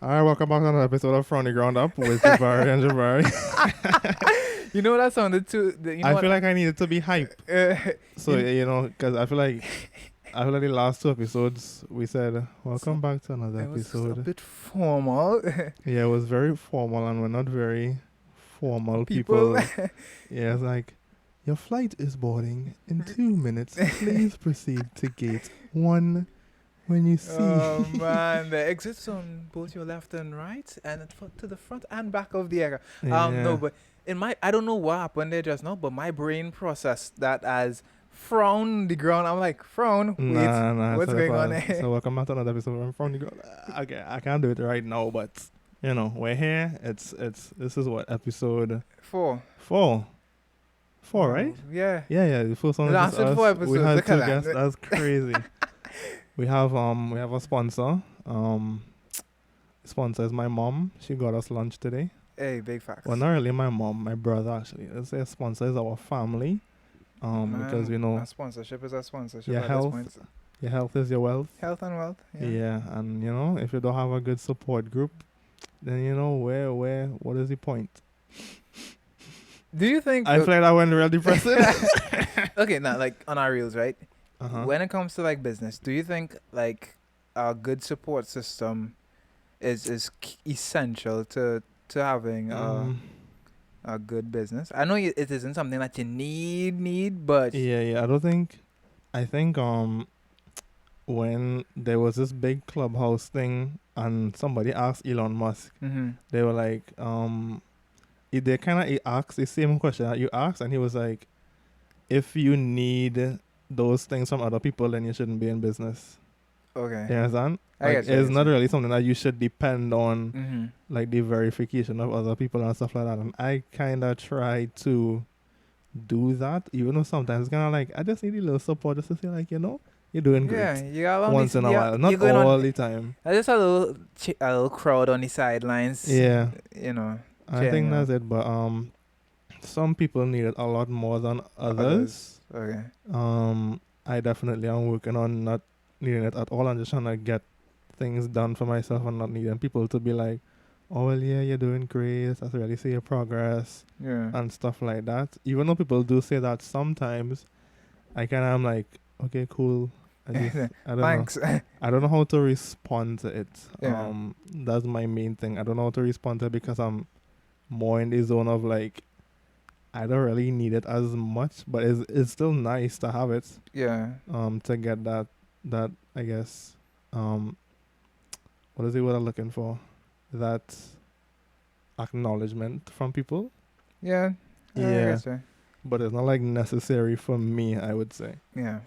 All right, welcome back to another episode of From the Ground Up with Jabari and Jabari. You know that sounded too. I feel like I needed to be hype. So, because I feel like the last two episodes we said, welcome back to another it was episode. a bit formal. Yeah, it was very formal and we're not very formal people. Yeah, it's like, your flight is boarding in 2 minutes. Please proceed to gate 1 when you see. Oh man, the exits on both your left and right, and to the front and back of the air. No, but I don't know what happened there just now, but my brain processed that as frown the ground. I'm like, frown. Wait, Nah, what's going on there? So welcome back to another episode of From the Ground. Okay, I can't do it right now, but we're here. This is what, episode 4. 4, right? Yeah. Yeah. The first one The was last just us. 4 episodes. We had Look 2 at guests. that. That's crazy. We have a sponsor. Sponsor is my mom. She got us lunch today. Hey, big facts. Well, not really my mom, my brother actually. Let's say a sponsor is our family. Because a sponsorship is a sponsorship. Your at health. this point. Your health is your wealth. Health and wealth. Yeah, and if you don't have a good support group, then what is the point? Do you think? I feel like that went real depressing. Okay, now like on our reels, right? Uh-huh. When it comes to like business, do you think like a good support system is essential to having a good business? I know it isn't something that you need, but Yeah. I think when there was this big clubhouse thing and somebody asked Elon Musk, they were like, they kind of asked the same question that you asked, and he was like, if you need those things from other people, then you shouldn't be in business. Okay. You understand? I Like, get you, it's not really something that you should depend on, like the verification of other people and stuff like that. And I kind of try to do that, even though sometimes it's kind of like, I just need a little support just to say, like, you're doing great. Yeah, you got Once in a while, not all the time. Just a little crowd on the sidelines. Yeah. I think cheering that's it, but some people need it a lot more than others. Okay. I definitely am working on not needing it at all. I'm just trying to get things done for myself and not needing people to be like, oh, well, yeah, you're doing great. I really see your progress. Yeah. And stuff like that. Even though people do say that sometimes, I kind of am like, okay, cool. I don't Thanks. know. I don't know how to respond to it. Yeah. That's my main thing. I don't know how to respond to it because I'm more in the zone of like, I don't really need it as much, but it's still nice to have it. Yeah. To get that I guess, what is the word I'm looking for? That acknowledgement from people. Yeah. Yeah. But it's not like necessary for me, I would say. Yeah.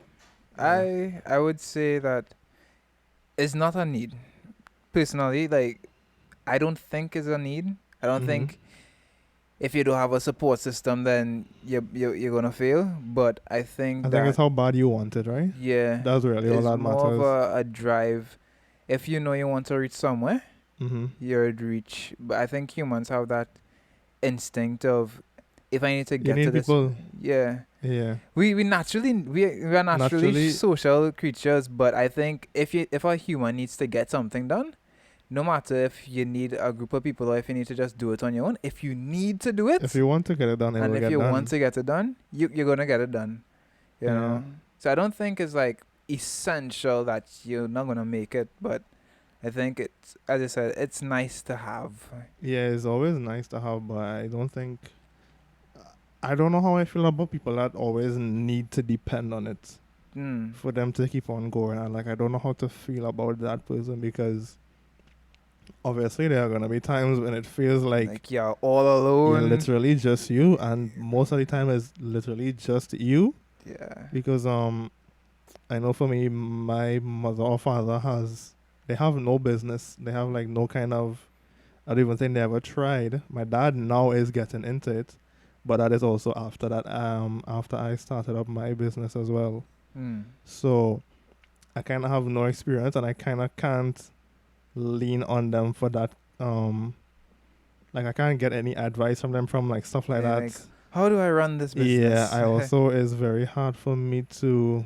I would say that it's not a need. Personally, like, I don't think it's a need. I don't think if you don't have a support system, then you're gonna fail. But I think it's how bad you want it, right? Yeah. That's really all that matters. It's more of a drive. If you know you want to reach somewhere, you'll reach. But I think humans have that instinct of, if I need to get to this. People. Yeah. Yeah. We are naturally social creatures, but I think if a human needs to get something done, no matter if you need a group of people or if you need to just do it on your own, if you need to do it, if you want to get it done, and if you want to get it done, you're gonna get it done. You know. So I don't think it's like essential that you're not gonna make it, but I think it's, as I said, it's nice to have. Yeah, it's always nice to have, but I don't know how I feel about people that always need to depend on it for them to keep on going. And I don't know how to feel about that person, because obviously there are gonna be times when it feels like you're all alone. You're literally just you, and most of the time it's literally just you. Yeah. Because I know for me, my mother or father they have no business. They have like no kind of, I don't even think they ever tried. My dad now is getting into it, but that is also after that. After I started up my business as well. So I kind of have no experience, and I kind of can't lean on them for that. Like I can't get any advice from them from like stuff like that. Like, how do I run this business? Yeah, I also it's very hard for me to,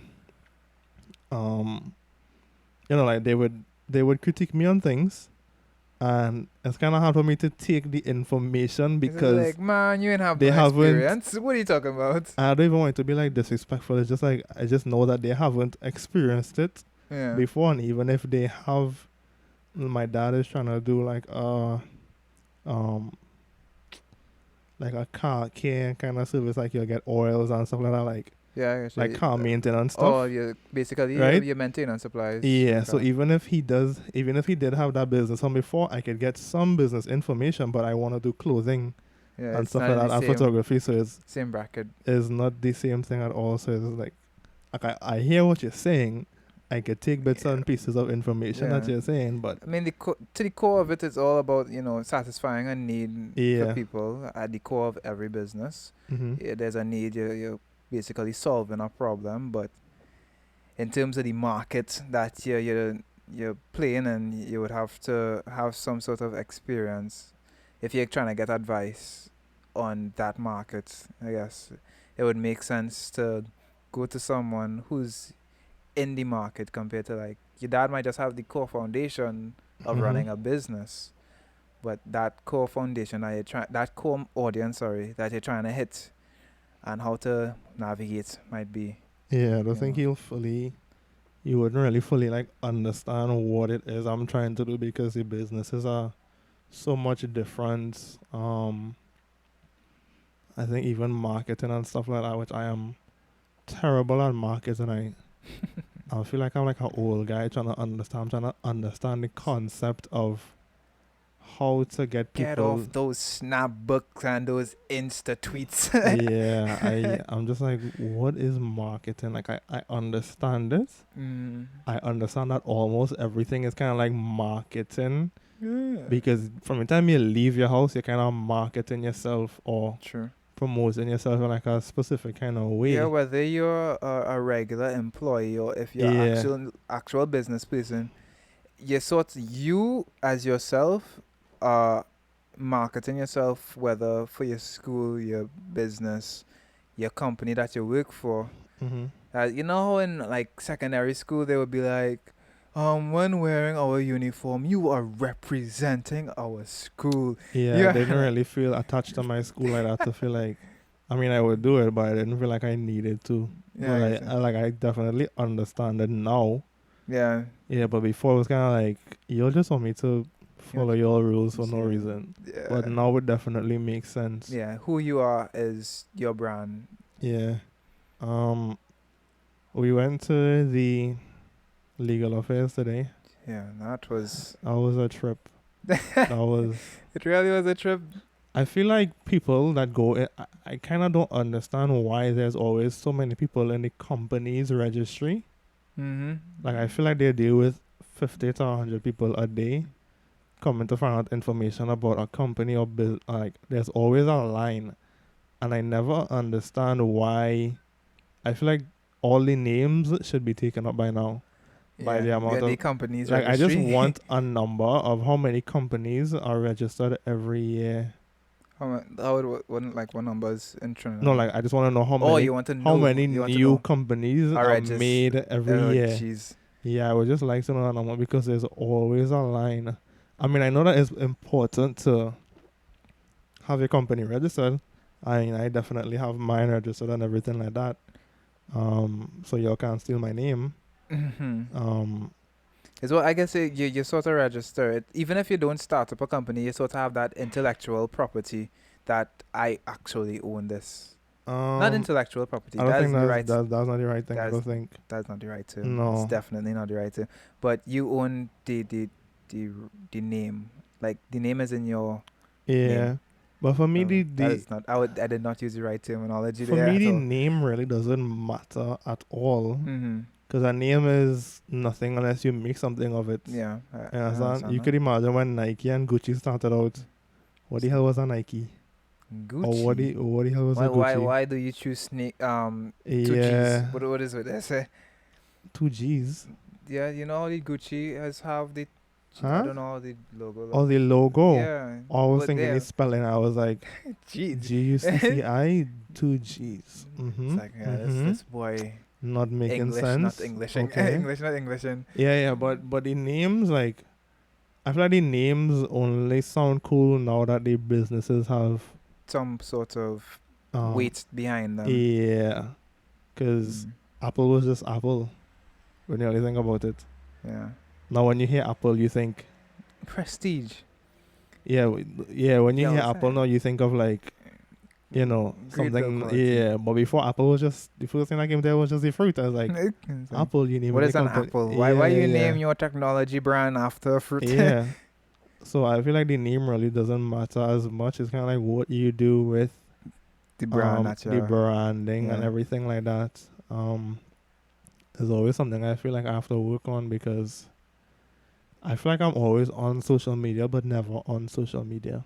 like they would critique me on things, and it's kind of hard for me to take the information It's just because like, man, you ain't have they no haven't. experience. What are you talking about? I don't even want it to be like disrespectful. It's just like I just know that they haven't experienced it Yeah. before, and even if they have, my dad is trying to do um like a car care kind of service, like you'll get oils and stuff like that, Yeah, like actually. car maintenance Oh, stuff, you basically right? your maintenance supplies for Yeah. the So car. even if he did have that business on before, I could get some business information, but I want to do clothing Yeah, and it's stuff not like in the that and same photography. So same bracket. it's not the same thing at all. So it's like I hear what you're saying. I could take bits Yeah. and pieces of information that Yeah. you're saying, but I mean, to the core of it, it's all about satisfying a need for yeah. people at the core of every business. Mhm. Yeah, there's a need. You're basically solving a problem, but in terms of the market that you're playing, and you would have to have some sort of experience if you're trying to get advice on that market. I guess it would make sense to go to someone who's in the market compared to, like, your dad might just have the core foundation of Mhm. running a business, but that core foundation that that core audience, sorry, that you're trying to hit, and how to navigate might be, Yeah, I don't you think know. you wouldn't really fully like understand what it is I'm trying to do because the businesses are so much different. I think even marketing and stuff like that, which I am terrible at marketing. I feel like I'm like an old guy trying to understand. I'm trying to understand the concept of how to get Get off people. those snapbooks and those Insta tweets. Yeah, I'm just like, what is marketing? Like I understand it. Mm. I understand that almost everything is kind of like marketing Yeah. because from the time you leave your house, you're kind of marketing yourself or True. promoting yourself in like a specific kind of Yeah, way. whether you're a regular employee or if you're Yeah. actual business person, you as yourself are marketing yourself, whether for your school, your business, your company that you work for. Mm-hmm. You know how in like secondary school they would be like, when wearing our uniform, you are representing our school. Yeah, I didn't Yeah. really feel attached to my school like that to feel like, I mean, I would do it, but I didn't feel like I needed to. Yeah, But I guess. I definitely understand it now. Yeah. Yeah, but before it was kind of like, you just want me to You follow your rules for no yeah. reason. But Yeah. now it definitely makes sense. Yeah. Who you are is your brand. Yeah. Um, we went to the legal affairs today. Yeah, that was. That was a trip. That was. It really was a trip. I feel like people that go, I kind of don't understand why there's always so many people in the company's registry. Mm-hmm. Like, I feel like they deal with 50 to 100 people a day coming to find out information about a company or like, there's always a line. And I never understand why. I feel like all the names should be taken up by now. By Yeah, the yeah, amount the of, company's like, I just registry. want a number of how many companies are registered every year. Wouldn't like what numbers in No, Trinidad? like I just want to know Oh, you want to how know? many You want to new know? companies Our are regis. made every Oh, year. jeez. Yeah, I would just like to know that number because there's always a line. I mean, I know that it's important to have your company registered. I definitely have mine registered and everything like that. So y'all can't steal my name. Mm-hmm. Um, Is what I guess you sort of register it. Even if you don't start up a company, you sort of have that intellectual property that I actually own this. Not um, intellectual property. I don't That's think the right. that's not the right thing. I That's don't think. that's not the right term. It's No. definitely not the right term. But you own the name. Like the name is in your name. Yeah, but for me So that the is not. I did not use the right terminology for there me at the all. name really doesn't matter at all. Mm-hmm. Because a name is nothing unless you make something of it. Yeah, You I understand? understand You that. could imagine when Nike and Gucci started out. What the hell was a Nike? Or Gucci. what the hell was a Gucci? Why do you choose two G's? Yeah, What is it? They say. two G's. Yeah, you know how the Gucci has have the. I Huh? don't know how the logo Or look. the logo. Yeah, I was but thinking the there. spelling. I was like, Jeez. Gucci, two G's. It's Mm-hmm. like, yeah, Mm-hmm. this boy Not making English, not sense. Englishing, Okay. English, not Englishing. Yeah, but the names like I feel like the names only sound cool now that the businesses have Some sort of um weight behind them. yeah, because Mm. Apple was just Apple when you really think about it. Yeah. Now when you hear Apple, you think Prestige. yeah, yeah. When you Yeah, hear what's Apple that? now, you think of like Great build something quality. yeah. But before Apple was just the first thing that came there was just the fruit. I was like It's like, Apple, you name what it, the is an company. apple? Why Yeah, you yeah, name your technology brand after a fruit? yeah. So I feel like the name really doesn't matter as much. It's kind of like what you do with The brand that the you're, branding and yeah. everything like that. Is always something I feel like I have to work on because I feel like I'm always on social media but never on social media.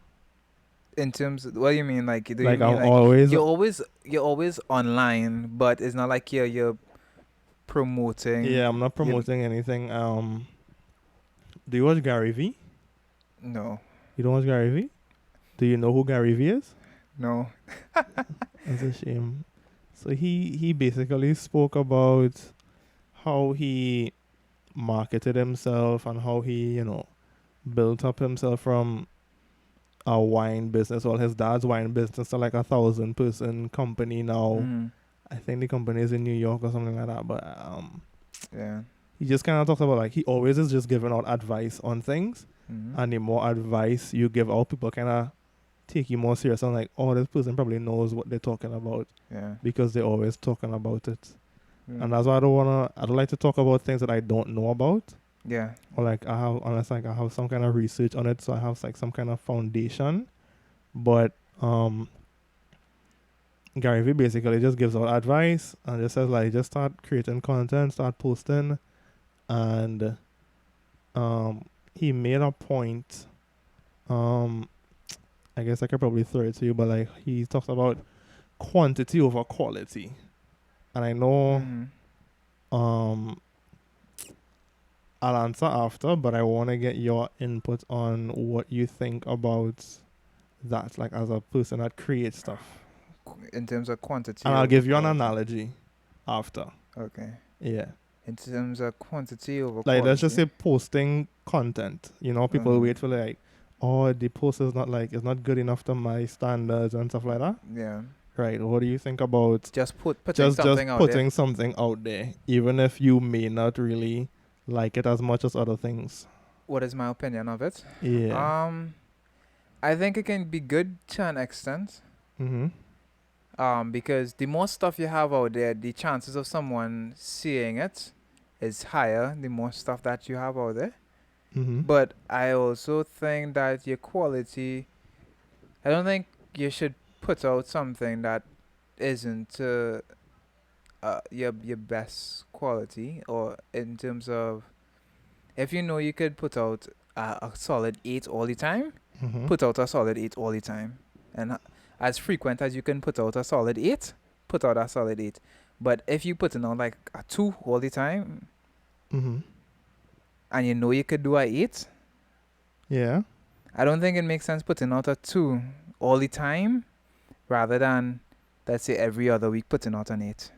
In terms of, what do you mean? Like, do you Like I'm mean like always you're always online, but it's not like you're yeah, promoting. I'm not You promoting anything. Do you watch Gary V? no, You don't watch Gary V? Do you know who Gary V is? no. That's a shame. So he basically spoke about how he marketed himself and how he, built up himself from a wine business. Well, his dad's wine business to like 1,000-person company now. Mm, I think the company is in New York or something like that. But yeah. he just kind of talks about like he always is just giving out advice on things, Mm, and the more advice you give out, people kind of take you more serious. And like, oh, this person probably knows what they're talking about yeah. because they're always talking about it. And Mm, that's why I don't like to talk about things that I don't know about. yeah. Or like unless like I have some kind of research on it, so I have like some kind of foundation. But Gary Vee basically just gives out advice and just says like just start creating content, start posting, and he made a point. Um, I guess I could probably throw it to you, but like he talks about quantity over quality, and I know Mm. um I'll answer after, but I want to get your input on what you think about that, like as a person that creates stuff. In terms of And quantity I'll over give you an quality. analogy after. Okay. Yeah. In terms of quantity over Like let's just quality. say posting content. People Uh-huh. wait for like, oh, the post is not like it's not good enough to my standards and stuff like that. Yeah. Right. What do you think about Just putting just something out there. putting something out there, even if you may not really like it as much as other things? What is my opinion of it? Yeah. Um, I think it can be good to an extent. Mhm. Because the more stuff you have out there, the chances of someone seeing it is higher. The more stuff that you have out there. Mhm. But I also think that your quality. I don't think you should put out something that isn't your best quality, or in terms of, if you know you could put out a solid 8 all the time, Mhm. put out a solid 8 all the time. And as frequent as you can put out a solid 8, put out a solid 8. But if you putting out like a 2 all the time, Mhm. and you know you could do a 8, Yeah. I don't think it makes sense putting out a 2 all the time rather than, let's say, every other week putting out an 8.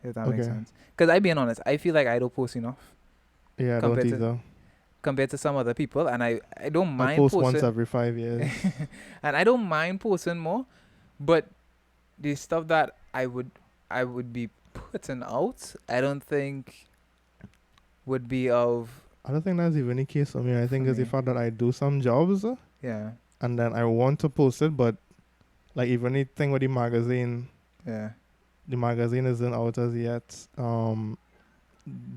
If that makes Okay. sense. Because I being honest, I feel like I don't post enough Yeah, I don't compared to either. compared to some other people, and I don't I mind post once posting, every 5 years. and I don't mind posting more, but the stuff that I would be putting out, I don't think would be of I don't think that's even the case for me. I for think it's the me. fact that I do some jobs Yeah, and then I want to post it, but like even the thing with yeah. the magazine isn't out as yet.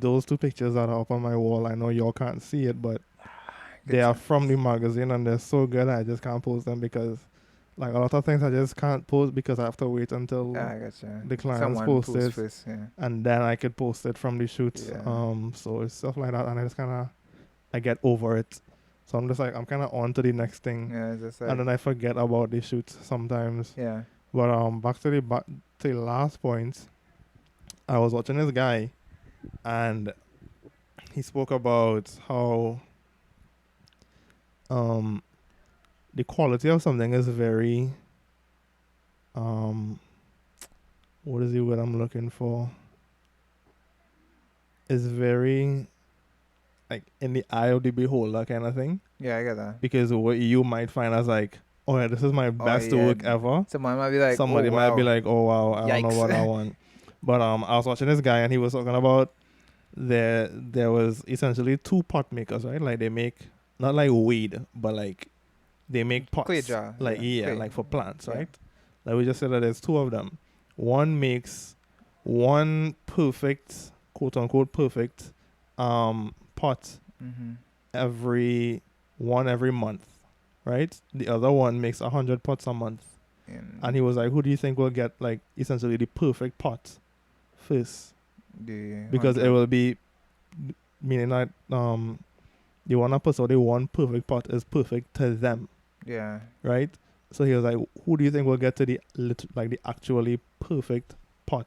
Those two pictures that are up on my wall, I know y'all can't see it, but they Good are chance. from the magazine and they're so good I just can't post them because like a lot of things I just can't post because I have to wait until I gotcha. the clients Someone post post it first. Yeah, and then I could post it from the shoot. yeah, So it's stuff like that and I just kinda I get over it. So I'm just like I'm kinda on to the next thing. yeah. It's just And like, then I forget about the shoot sometimes. yeah. But back to the last point, I was watching this guy and he spoke about how um the quality of something is very um what is the word I'm looking for? Is very like in the eye of the beholder kind of thing. Yeah, I get that. Because what you might find as like, oh yeah, this is my Oh best yeah. work ever. Someone might be like, oh Somebody might be wow, like, oh wow, I don't know what I yikes. want. But I was watching this guy and he was talking about there was essentially two pot makers, right? Like they make not like weed, but like they make Clay pots. jar. Like Yeah. Clay. like for plants, Yeah. right? Like we just said that there's two of them. One makes one perfect, quote unquote perfect pot Mm-hmm. every month, right? The other one makes 100 pots a month. And he was like, who do you think will get like essentially the perfect pot first? The Because it 100. will be meaning that the one episode, the one perfect pot is perfect to them, Yeah. right? So he was like, who do you think will get to the like the actually perfect pot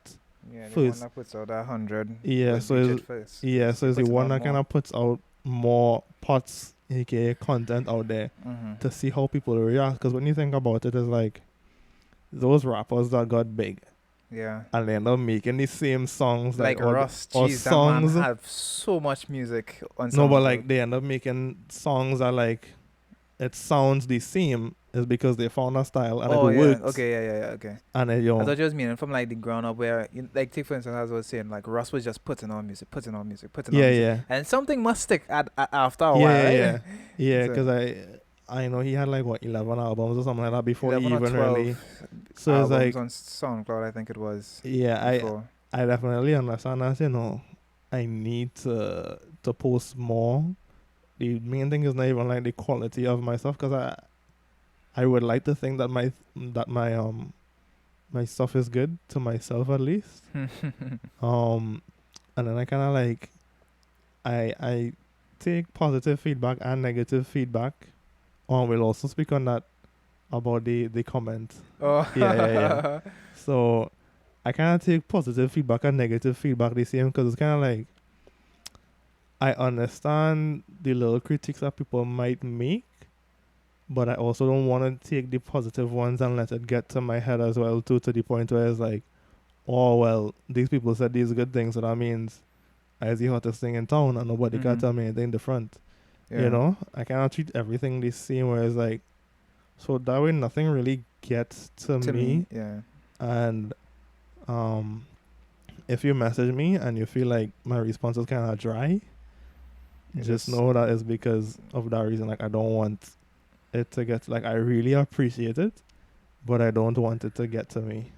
Yeah. The one first? that puts out 100. Yeah, Would so reach it's, it first. yeah, so it's the Puts it one out that kind more. of puts out more pots, aka content out there Mm-hmm. to see how people react. Because when you think about it, it's like those rappers that got big Yeah. and they end up making the same songs Like or Russ, or jeez, that man songs. have so much music on No, but SoundCloud. like they end up making songs that like it sounds the same is because they found a style and Oh it yeah, works. okay, yeah, okay. And it, I thought you was meaning from like the ground up where, like, take for instance, as I was saying, like Russ was just putting on music, putting on music, putting on yeah, music, yeah, and something must stick after a yeah, while, yeah, right? yeah, yeah. So, Because I know he had like what 11 albums or something like that before he 11 or even 12 really. So it's albums like, on SoundCloud, I think it was yeah, before. I definitely understand that. You know, I need to post more. The main thing is not even like the quality of my stuff, because I would like to think that my stuff is good to myself at least. And then I kind of like I take positive feedback and negative feedback. We'll also speak on that about the comment. Oh, Yeah. So I kind of take positive feedback and negative feedback the same, because it's kind of like I understand the little critiques that people might make, but I also don't want to take the positive ones and let it get to my head as well too, to the point where it's like, oh well, these people said these good things, so that means I is the hottest thing in town and nobody can tell me anything different. yeah. You know, I cannot treat everything the same, where it's like, so that way nothing really gets to me. Yeah. And if you message me and you feel like my response is kind of dry, just know that it's because of that reason. Like I don't want it to get, like, I really appreciate it, but I don't want it to get to me.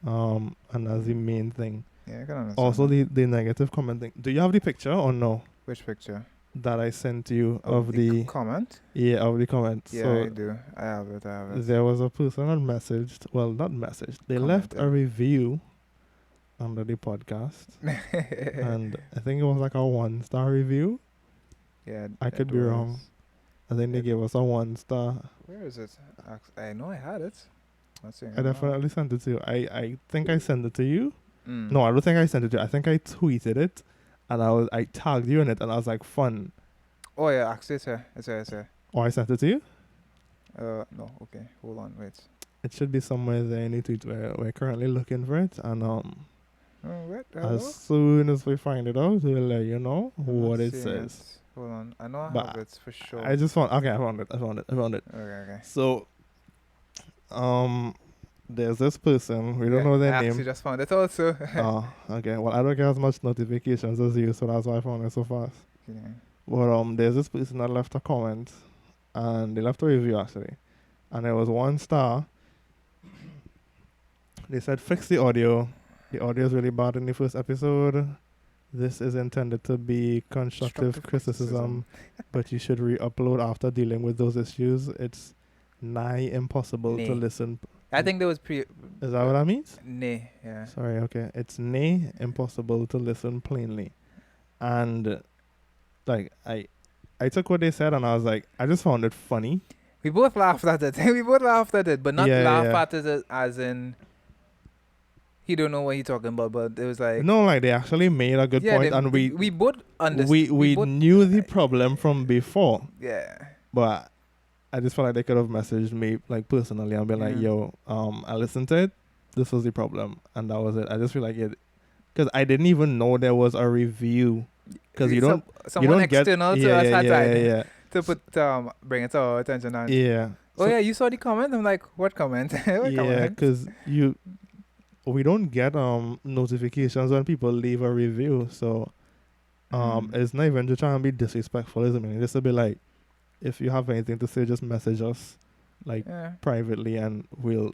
And that's the main thing. Yeah, I can understand. Also, that. the negative commenting. Do you have the picture or no? Which picture? That I sent you of the the comment? yeah, of the comments. Yeah, So I do. I have it. there was a person that messaged. Well, not messaged. They left a Commented. review under the podcast, and I think it was like a 1-star review. Yeah, I could be wrong. I think they gave us a 1-star. Where is it? I know I had it. Let's see. I definitely sent it to you. I think I sent it to you. Mm. No, I don't think I sent it to you. I think I tweeted it, and I tagged you in it, and I was like, fun. Oh yeah, actually it's here. It's here. Oh, I sent it to you? No, okay. Hold on, wait. It should be somewhere there in the tweet. We're currently looking for it, and Wait, hello? as soon as we find it out, we'll let you know I'm not what it seeing says. it. Hold on. I know I But have it for sure. I just found. Okay, I found it. Okay. So, there's this person. We don't know I their actually name. just found it also. Oh, okay. Well, I don't get as much notifications as you, so that's why I found it so fast. Yeah. But there's this person that left a comment, and they left a review actually, and it was 1 star. They said, fix the audio. The audio is really bad in the first episode. This is intended to be constructive criticism, but you should re-upload after dealing with those issues. It's nigh impossible to listen. I think there was Is that what that means? Nay, yeah. Sorry, okay. It's nigh impossible to listen plainly. And like I took what they said and I was like, I just found it funny. We both laughed at it. But not laugh at it as in he don't know what he talking about, but it was like no, like they actually made a good point, and we both understood. We knew the problem from before. Yeah. But I just felt like they could have messaged me like personally and been like, yo, I listened to it. This was the problem, and that was it. I just feel like because I didn't even know there was a review. Because you Someone don't get external to yeah us yeah had yeah yeah tried yeah to put bring it to our attention and yeah. oh So yeah, you saw the comment. I'm like, what comment? What yeah, comment? because we don't get notifications when people leave a review. So it's not even just trying to be disrespectful, isn't it? Just to be like, if you have anything to say, just message us, like Yeah, privately, and we'll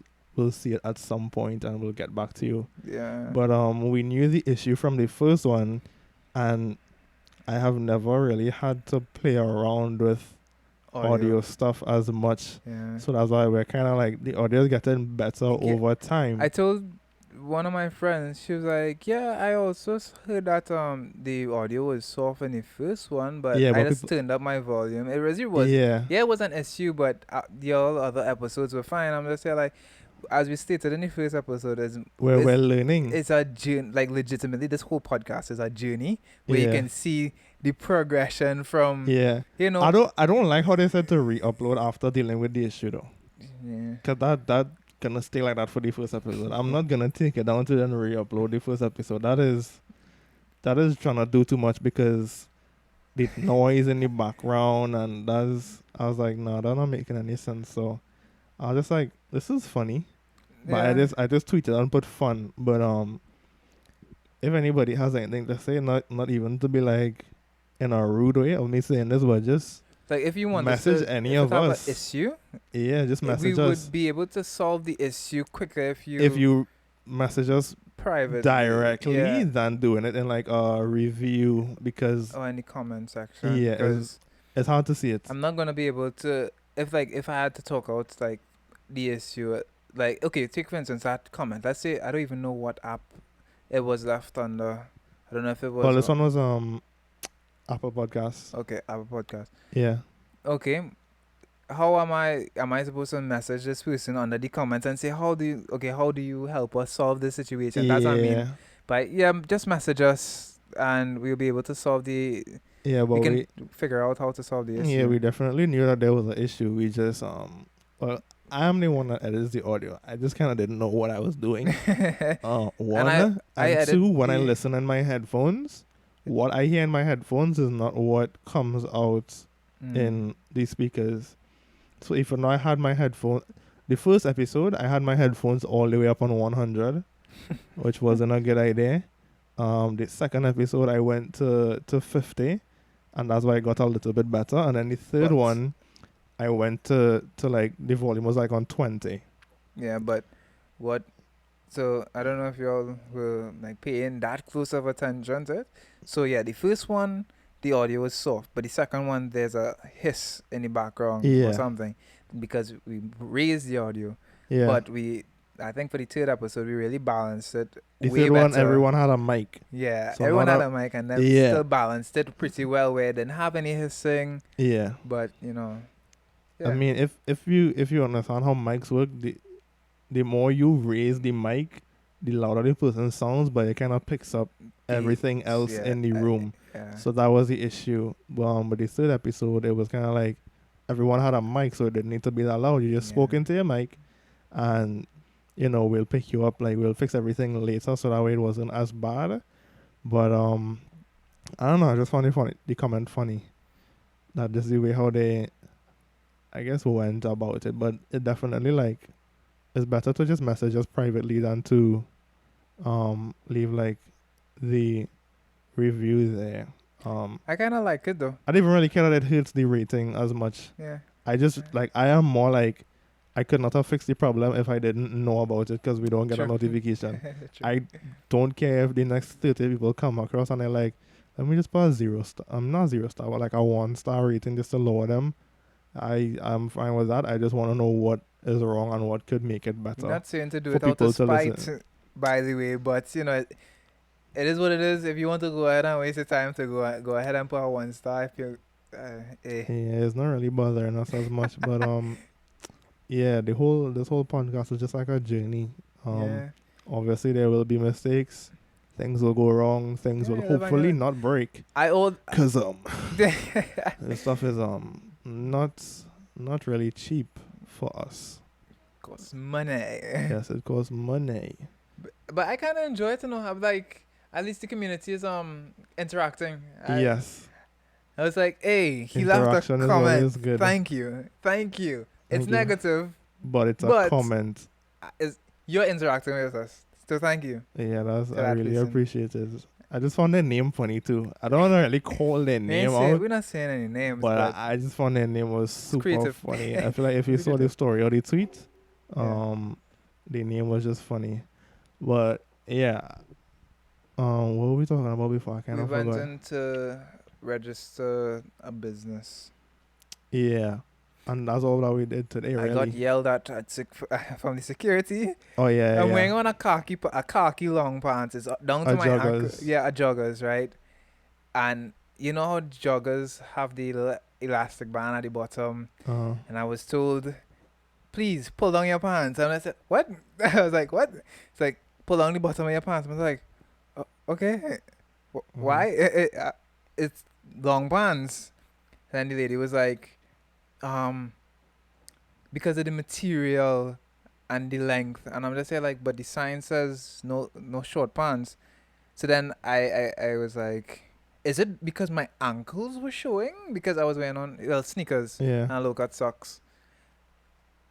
see it at some point, and we'll get back to you. yeah. But we knew the issue from the first one, and I have never really had to play around with audio Audio. stuff as much. Yeah. So that's why we're kind of like the audio is getting better Yeah. over I time. told one of my friends, she was like, "Yeah, I also heard that the audio was soft in the first one, but Yeah, I but just people, turned up my volume. It really was, yeah, yeah, it was an issue, but the all other episodes were fine. I'm just saying, like, as we stated in the first episode, we're is learning. it's a journey. Like legitimately, this whole podcast is a journey where you Yeah, can see the progression from, yeah. you know, I don't like how they said to re-upload after dealing with the issue though, yeah, cause that gonna stay like that for the first episode. I'm not gonna take it down to then re-upload the first episode. That is trying to do too much because the noise in the background and that's I was like, no, that's not making any sense. So I was just like, this is funny. But yeah. I just tweeted and put fun. But if anybody has anything to say, not even to be like in a rude way of me saying this, but just Like if you want us message to, any if it of have an us. issue, Yeah, just we message would us. be able to solve the issue quicker if If you you message us privately, directly yeah, than doing it in like a review because or in the comment section. yeah, Because it's hard to see it. I'm not gonna be able to. If I had to talk out like the issue, like okay, take for instance that comment. Let's say I don't even know what app it was left under. I don't know if it Well, was this one was Apple Podcasts. okay Apple Podcast. Yeah. Okay, how am I supposed to message this person under the comments and say how do you help us solve this situation? That's what I mean. Yeah. But yeah, just message us and we'll be able to solve Yeah, but we can figure out how to solve the yeah, issue. we definitely knew that there was an issue. We just well, I'm the one that edits the audio. I just kind of didn't know what I was doing. And I One I and edit two, when I the listen in my headphones, what I hear in my headphones is not what comes out in the speakers. So if now I had my headphone, the first episode I had my headphones all the way up on 100, which wasn't a good idea. The second episode I went to 50, and that's why I got a little bit better. And then the third but one, I went to like the volume was like on 20. yeah, but what so I don't know if y'all were like paying that close of attention to it. So yeah, the first one the audio was soft, but the second one there's a hiss in the background or Yeah, something because we raised the audio. yeah. But I think for the third episode we really balanced it The way third one, better. everyone had a mic, Yeah, so everyone not had a a mic and then yeah, still balanced it pretty well where it didn't have any hissing. yeah. But you know, I yeah, mean, if you understand how mics work, the more you raise the mic, the louder the person sounds, but it kind of picks up the everything else yeah, in the room. yeah, So that was the issue. But the third episode, it was kind of like everyone had a mic, so it didn't need to be that loud. You just spoke yeah. into your mic, and we'll pick you up. Like we'll fix everything later, so that way it wasn't as bad. But I don't know. I just found it funny. The comment funny. That just the way how they, I guess, went about it. But it definitely like it's better to just message us privately than to leave like the review there. I kind of like it though. I don't even really care that it hurts the rating as much. Yeah. I just like I am more like I could not have fixed the problem if I didn't know about it because we don't get a True. notification. True. I don't care if the next 30 people come across and they're like, let me just put a 0 star. I'm not 0 star, but like a 1 star rating just to lower them. I'm fine with that. I just want to know what is wrong and what could make it We're better not saying to do for it out people of to spite, listen. by the way, but it is what it is. If you want to go ahead and waste your time to go ahead and put a 1 star, if you, Yeah, it's not really bothering us as much, but yeah, this whole podcast is just like a journey. yeah, Obviously there will be mistakes, things will go wrong, things will yeah, live hopefully on not break, I old. cause this stuff is not really cheap for us. Costs money. Yes, it costs money. But I kind of enjoy it to know have like At least the community is interacting. Yes, I was like, hey, he left a interaction is always comment. good. Thank you, thank you. It's Thank you. negative, But it's a but comment. is you're interacting with us, so thank you Yeah, that's to I that really person. appreciate it. I just found their name funny too. I don't want to really call their name out, We're not saying any names, but but I just found their name was it's super creative. funny. I feel like if you It's saw the creative. story or the tweet, Yeah. the name was just funny. But yeah, what were we talking about before? I kind We of went forgot. in to register a business. Yeah, and that's all that we did today, I got really. yelled at from the security. Oh yeah, I'm yeah, wearing on a khaki long pants. It's down yeah. to my ankle. Joggers. Yeah, a joggers, right? And you know how joggers have the elastic band at the bottom. Uh, And I was told, please pull down your pants. And I said, what? I was like, what? It's like, pull down the bottom of your pants. I was like, okay. mhm. Why? It's long pants. And the lady was like, um, because of the material and the length. And I'm just saying like, but the sign says no short pants. So then I was like, is it because my ankles were showing? Because I was wearing on sneakers Yeah. and low cut socks.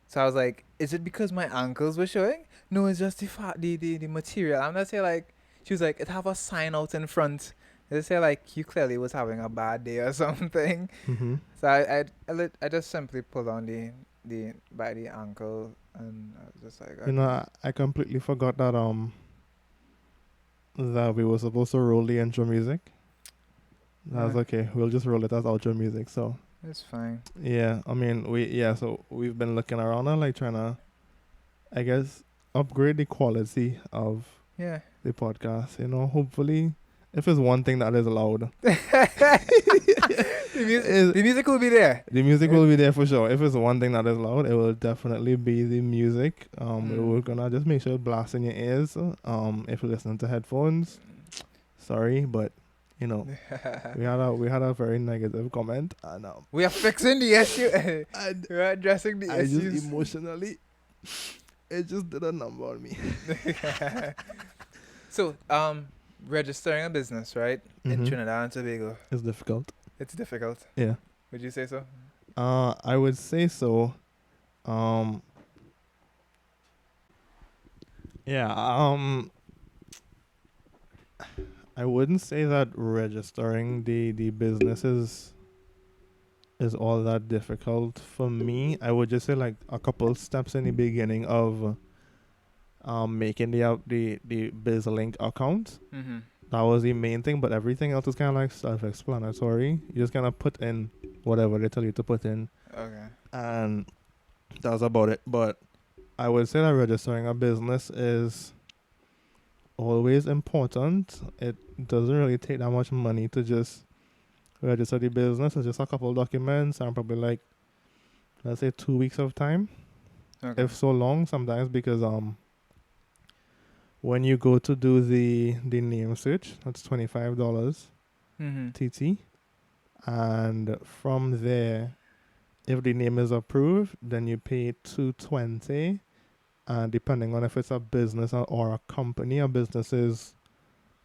So I was like, is it because my ankles were showing? No, it's just the material. I'm not saying like, she was like, it have a sign out in front. They say like, you clearly was having a bad day or something. Mhm. So I just simply pulled on the by the ankle, and I was just like, You know, okay, I completely forgot that we were supposed to roll the intro music. That was okay. We'll just roll it as outro music. So it's fine. yeah, I mean so we've been looking around and like trying to, I guess, upgrade the quality of Yeah. the podcast. You know, hopefully, if it's one thing that is allowed, The music will be there. the music will be there for sure. If it's one thing that is allowed, it will definitely be the music. We're gonna just make sure it blasts in your ears. If you're listening to headphones, sorry, but you know, we had a very negative comment, and We are fixing the issue. and We're addressing the I just issues. emotionally, it just did a number on me. So, registering a business, right, in Mm-hmm. Trinidad and Tobago, It's difficult. it's difficult. Yeah. Would you say so? I would say so. Um. Yeah. I wouldn't say that registering the business is all that difficult for me. I would just say like a couple steps in the beginning of making the BizLink account. Mm-hmm. That was the main thing, but everything else is kind of like self-explanatory. You just kind of put in whatever they tell you to put in, Okay. and that's about it. But I would say that registering a business is always important. It doesn't really take that much money to just register the business. It's just a couple documents and probably like, let's say 2 weeks of time, Okay. if so long sometimes, because when you go to do the name search, that's $25 Mm-hmm. TT, and from there, if the name is approved, then you pay $220, and depending on if it's a business or a company. A business is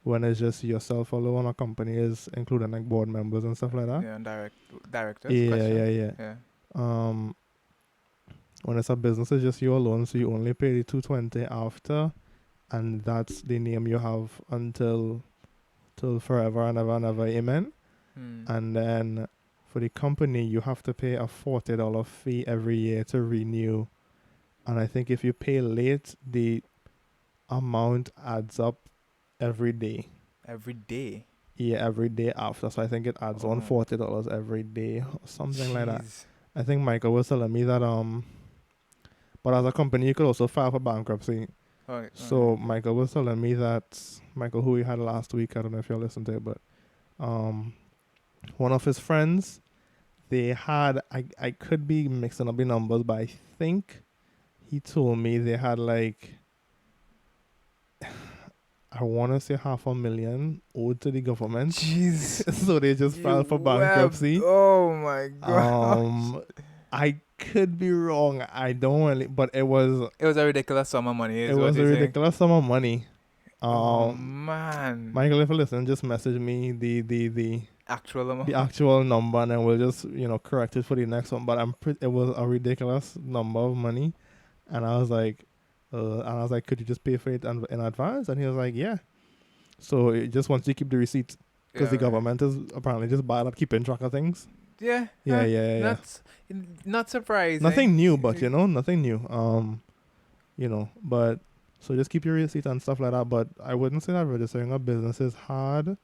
when it's just yourself alone. A company is including like board members and stuff like that. Yeah, and directors. Yeah, Question. yeah, yeah. Yeah. Um, when it's a business, it's just you alone, so you only pay the $220 after, and that's the name you have until till forever and ever and ever. Amen. Hmm. And then for the company, you have to pay a $40 fee every year to renew. And I think if you pay late, the amount adds up every day. Every day. Yeah, every day after. So I think it adds on Oh. $40 every day or something like that. Jeez. I think Michael was telling me that but as a company you could also file for bankruptcy. Okay. So Michael was telling me that Michael, who we had last week, I don't know if you listened to it, but one of his friends, they had I could be mixing up the numbers, but I think he told me they had like, I want to say $500,000 owed to the government. Jeez. So they just filed for bankruptcy. Oh my god. I could be wrong. I don't really, but it was It was a ridiculous sum of money. it was a ridiculous sum of money. Oh Um, man. Michael, if you listen, just message me Actual the amount. actual number, and then we'll just correct it for the next one. But it was a ridiculous number of money, and I was like, could you just pay for it in advance? And he was like, yeah. So it just wants you to keep the receipts because Yeah, the right. government is apparently just bad at keeping track of things. Yeah, Yeah, yeah, yeah, yeah. not not surprising. Nothing new, but nothing new. But so just keep your receipts and stuff like that. But I wouldn't say that registering a business is hard.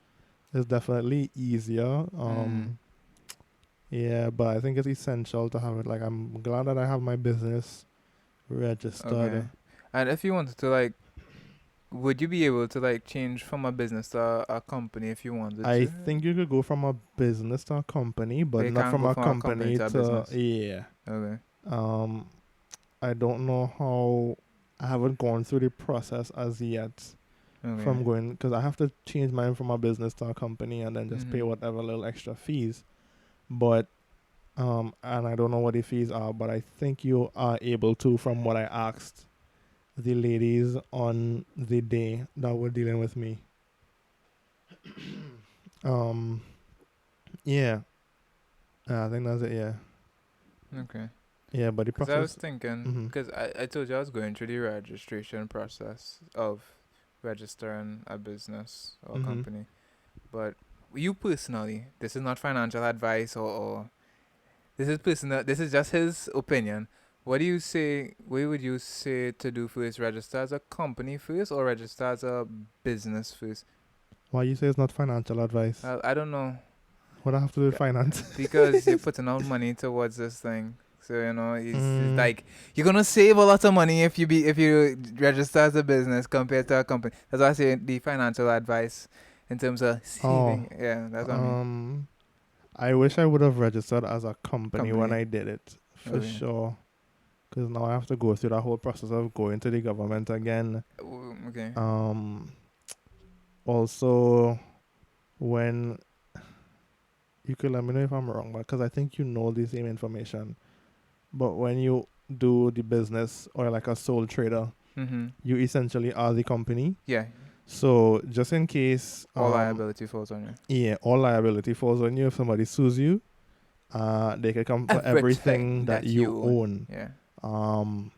It's definitely easier. Mm, Yeah, but I think it's essential to have it. Like, I'm glad that I have my business okay. registered. And if you wanted to like, would you be able to like change from a business to a company if you wanted I to? think you could go from a business to a company, But but you not can't from go a from a company company to a to, business. yeah. Okay. Um, I don't know how. I haven't gone through the process as yet Okay. from going, because I have to change mine from a business to a company and then just pay Mhm. whatever little extra fees. But and I don't know what the fees are, but I think you are able to, from what I asked the ladies on the day that were dealing with me. Um, yeah, I think that's it. Yeah, Okay. yeah, but the Because I was process. thinking, Mm-hmm. because I told you I was going through the registration process of registering a business or Mm-hmm. company. But you personally, this is not financial advice or this is personal. This is just his opinion. What do you say? What would you say to do first? Register as a company first or register as a business first? Why you say it's not financial advice? I don't know. What I have to do with finance? Because you're putting out money towards this thing. So it's mm. like you're gonna save a lot of money if you register as a business compared to a company. That's why I say the financial advice in terms of Oh, saving. Yeah, that's what I mean. um, I wish I would have registered as a company when Company. I did it for Okay. sure. Because now I have to go through that whole process of going to the government again. Okay. Um, Also, when you could let me know if I'm wrong, because I think you know the same information. But when you do the business or like a sole trader, Mhm. you essentially are the company. Yeah. So just in case, All liability falls on you. yeah, all liability falls on you if somebody sues you. They can come for Everything everything that that you you own. own. Yeah. Um,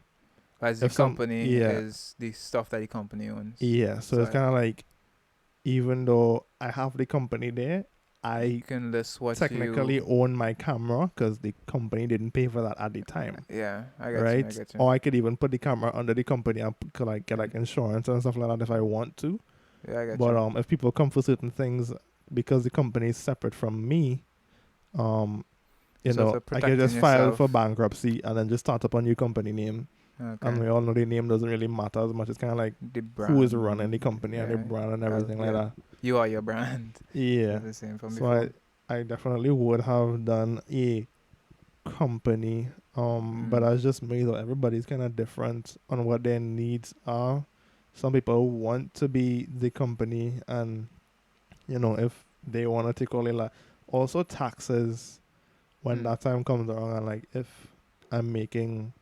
As the if some, company yeah, is the stuff that the company owns. yeah. So it's So kind of like, even though I have the company there, you I can list what technically you. own my camera because the company didn't pay for that at the time, Yeah, I get you. I right? get you. Or I could even put the camera under the company and could like get Yeah, like insurance and stuff like that if I want to. yeah, I get But you. if people come for certain things because the company is separate from me, um, So for I can protecting just file for yourself. bankruptcy and then just start up a new company name. And Okay. we all know the name doesn't really matter as much. It's kind of like The who is running the brand. company and the Yeah. brand and As, everything like yeah. that. You are your brand. Yeah. It's the same from So before. I definitely would have done a company. But Mm. that's just me though. Everybody's kind of different on what their needs are. Some people want to be the company, and if they want to take all the also taxes when Mm. that time comes around, and like if I'm making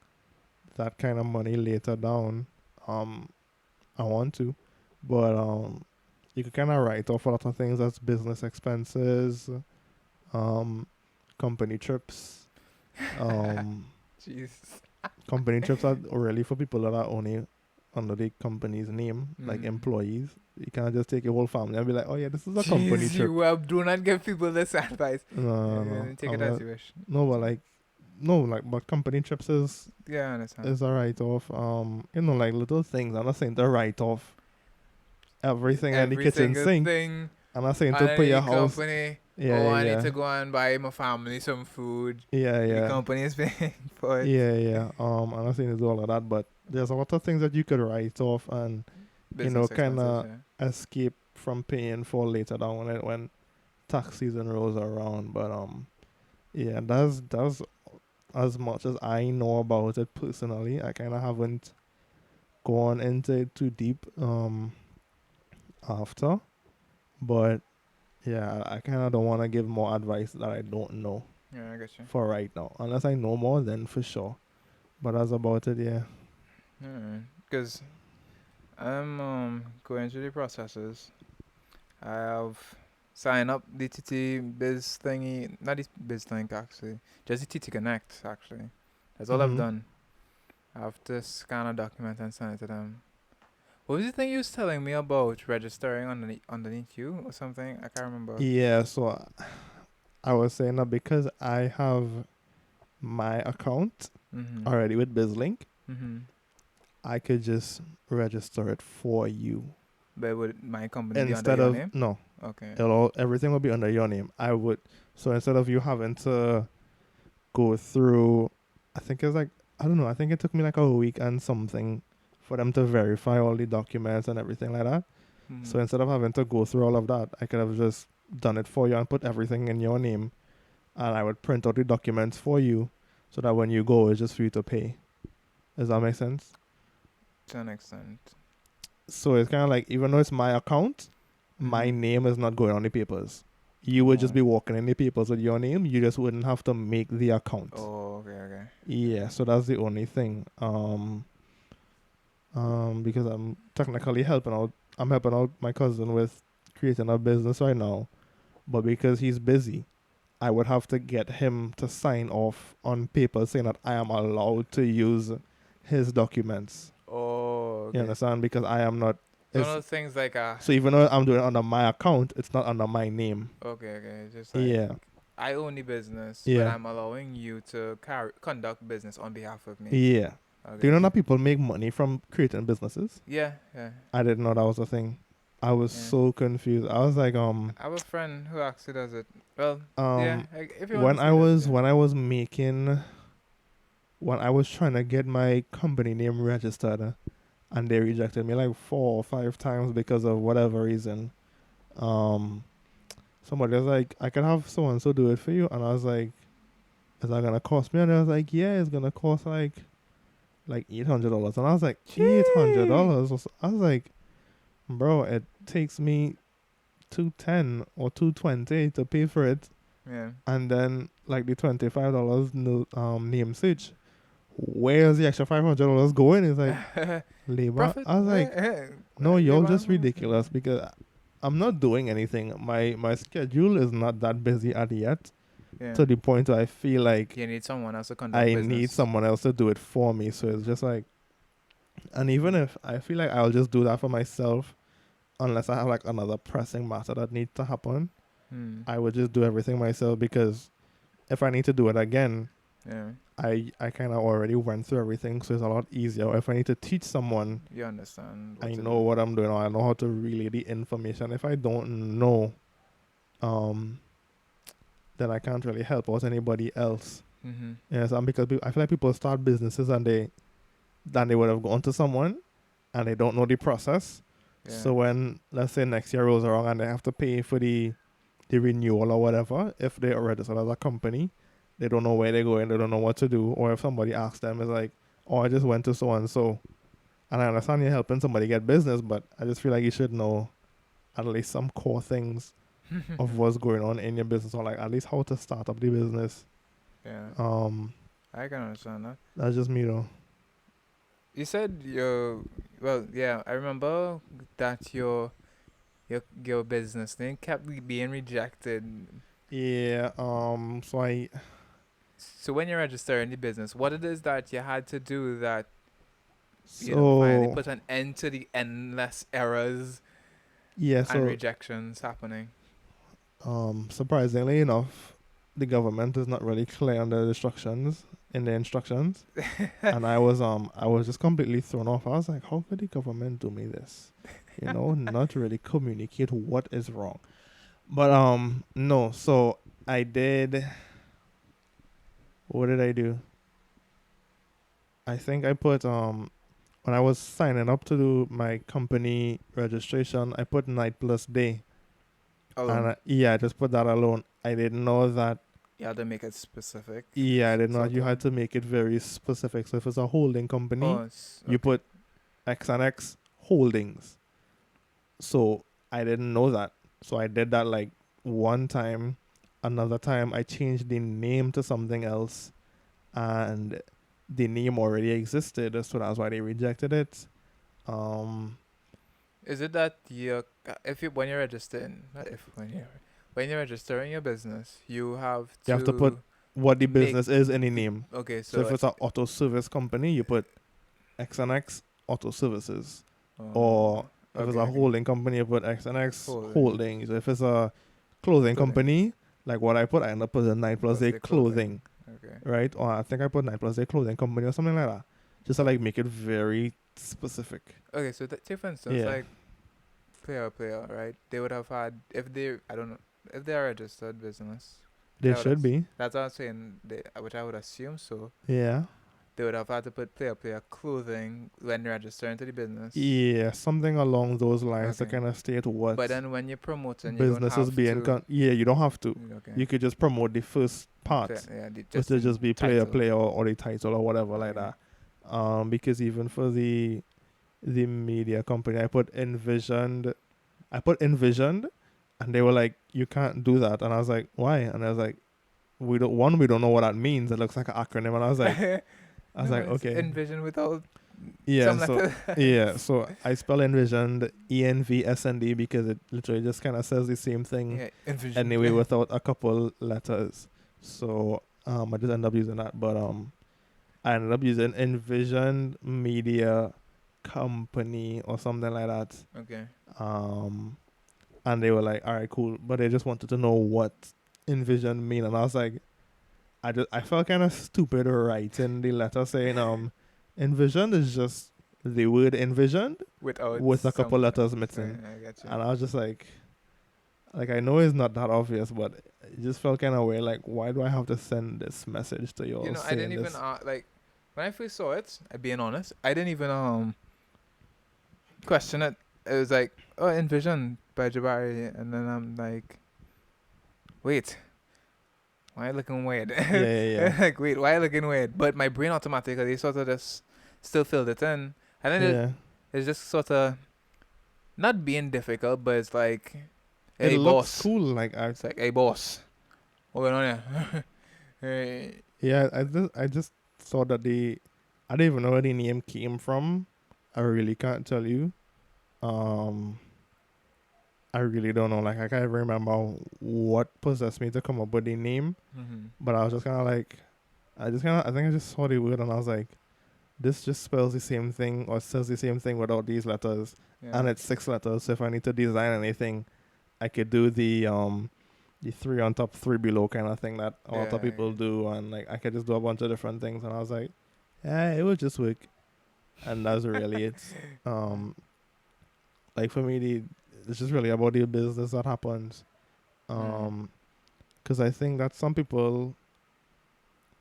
that kind of money later down, um, I want to, but you can kind of write off a lot of things as business expenses, um, company trips, um Jesus. company trips are really for people that are only under the company's name, like Mm. employees. You can't just take your whole family and be like, oh yeah, this is a company Jeez, trip. you do not give people this advice. No, no, Take it I'm as not. you wish. No, but like, no, like, but company trips Yeah, I understand. is a write off. Like little things. I'm not saying to write off everything in the Every kitchen single sink. thing I'm not saying to on put your any house. company. Yeah, Oh, yeah, I need yeah, to go and buy my family some food. yeah, The yeah, company is paying for it. yeah, yeah. I'm not saying to do all of that, but there's a lot of things that you could write off and Business kind expenses, of yeah. escape from paying for later down when tax season rolls around. But yeah, that's as much as I know about it personally. I kind of haven't gone into it too deep after, but yeah, I kind of don't want to give more advice that I don't know Yeah, I get you. for right now. Unless I know more, then for sure. But as about it, yeah. Because I'm going through the processes. I have signed up the TT Biz thingy, not the Biz thing actually, just the TT Connect actually. That's all I've Mm-hmm. done. I have to scan a document and send it to them. What was the thing you was telling me about registering underneath you or something? I can't remember. Yeah, so I was saying that because I have my account Mhm. already with BizLink, Mhm. I could just register it for you But would my company be under instead your of name? no. Okay. Everything will be under your name. I would so instead of you having to go through, I think it's like I don't know. I think it took me like a week and something for them to verify all the documents and everything like that. So Mhm. instead of having to go through all of that, I could have just done it for you and put everything in your name, and I would print out the documents for you, so that when you go, it's just for you to pay. Does that make sense? To an extent. So it's kind of like even though it's my account, my Mhm. name is not going on the papers. You would just Oh. be walking in the papers with your name. You just wouldn't have to make the account. Oh. Okay. Okay. Yeah, so that's the only thing. Because I'm technically helping out. I'm helping out my cousin with creating a business right now, but because he's busy, I would have to get him to sign off on paper saying that I am allowed to use his documents. Oh. You Okay. understand? Because I am not. So one It's of those things like so even though I'm doing it under my account, it's not under my name. okay. Okay. It's just like Yeah, I own the business, but yeah, I'm allowing you to conduct business on behalf of me. yeah. Do Okay. you know that people make money from creating businesses? Yeah. Yeah. I didn't know that was a thing. I was Yeah. so confused. I was like, I have a friend who actually does it. Well, yeah. um, Like, if you want to say that, yeah. when I was making when I was trying to get my company name registered, and they rejected me like 4 or 5 times because of whatever reason. Um, Somebody was like, I can have so and so do it for you, and I was like, is that gonna cost me? And I was like, yeah, it's gonna cost like $800, and I was like, Gee. $800. I was like, bro, it takes me 210 or 220 to pay for it, Yeah. and then like the $25 name switch. Where's the extra $500 going? It's like labor. Profit. I was like, no, Live you're just on. ridiculous because I'm not doing anything. My schedule is not that busy at yet Yeah. to the point where I feel like You need someone else to conduct I need business. someone else to do it for me. So it's just like, and even Mhm. if I feel like I'll just do that for myself, unless I have like another pressing matter that needs to happen, Hmm. I would just do everything myself because if I need to do it again, Yeah. I kind of already went through everything, so it's a lot easier. If I need to teach someone, You understand what I to know do. what I'm doing, or I know how to relay the information. If I don't know, um, then I can't really help out anybody else. Mhm. Yes, and because I feel like people start businesses and they would have gone to someone and they don't know the process. Yeah. So when let's say next year rolls around and they have to pay for the renewal or whatever, if they are registered as a company, they don't know where they're going, they don't know what to do, or if somebody asks them, it's like, oh, I just went to so and so. And I understand you're helping somebody get business, but I just feel like you should know at least some core things of what's going on in your business, or like at least how to start up the business. Yeah. Um, I can understand that. that's just me though. You said your well, yeah. I remember that your business thing kept being rejected. Yeah. So So when you're registering the business, what it is that you had to do that finally so put an end to the endless errors yeah. and So rejections happening. surprisingly enough, the government is not really clear on the instructions and I was just completely thrown off. I was like, how could the government do me this? Not really communicate what is wrong. But no. So I did. What did I do? I think I put when I was signing up to do my company registration, I put night plus day, and Alone. yeah, I just put that alone. I didn't know that. You had to make it specific, Yeah, I didn't know that sort you of. had to make it very specific. So if it's a holding company, Oh, you okay. put X and X holdings. So I didn't know that. So I did that like one time. Another time I changed the name to something else, and the name already existed, so that's why they rejected it. Is it that you, if you when you're registering, not if when you're registering your business, you have You have to put to what the make business is in the the name. okay. So if So it's an auto service company, you put X and X Auto Services. uh, Or if it's okay, a okay, holding company, you put X and X holding Holdings. If it's a clothing clothing company, like what I put, I end up putting 9 plus plus A the clothing. clothing, Okay. right? Or I think I put 9 plus A clothing company or something like that. Just to like make it very specific. Okay, so take for instance, Yeah, like player, right? They would have had if they I don't know if they are a registered business, which they I would should be. that's what I'm saying. Which I would assume so. Yeah. They would have had to put player clothing when registering to the business. Yeah, something along those lines to Okay, kind of state but what then when you're promoting, you don't business is have being. to. Yeah, you don't have to. Okay, You could just promote the first part, yeah, which just would the just be title. player, or the title or whatever like Okay. that. Because even for the media company, I put envisioned, and they were like, "You can't do that," and I was like, "Why?" And I was like, we don't know what that means. It looks like an acronym," and I was No, like, it's "Okay, envision without yeah." some So letters. yeah, so I spell envisioned ENVSND because it literally just kind of says the same thing Yeah, envisioned. anyway without a couple letters. So I just end up using that, but I ended up using envisioned media company or something like that. Okay. Um, and they were like, "All right, cool," but they just wanted to know what envision mean, and I was like, I felt kind of stupid writing the letter saying envision is just the word envisioned Without with a couple some. letters Sorry, missing, I got you. and I was just like I know it's not that obvious, but it just felt kind of weird. Like, why do I have to send this message to you You all know, I didn't saying even this? like when I first saw it. I being honest, I didn't even question it. It was like, oh, Envision by Jabari, and then I'm like, wait, why are you looking weird? Yeah, yeah, yeah, Like, wait, why are you looking weird? But my brain automatically sort of just still filled it in, and then yeah. it's just sort of not being difficult, but it's like, It hey, looks boss. cool. Like It's like, hey, boss, what going on here? Hey, yeah, I just thought that I don't even know where the name came from. I really can't tell you. Um, I really don't know. Like I can't remember what possessed me to come up with the name, mm-hmm. but I was just kind of like, I think I just saw the word and I was like, this just spells the same thing or says the same thing without these letters, Yeah, and it's 6 letters. So if I need to design anything, I could do the three on top, three below kind of thing that a lot of yeah, people do, and like I could just do a bunch of different things. And I was like, yeah, it would just work, and that's really it. Um, like for me, it's just really about the business that happens. mm. Because I think that some people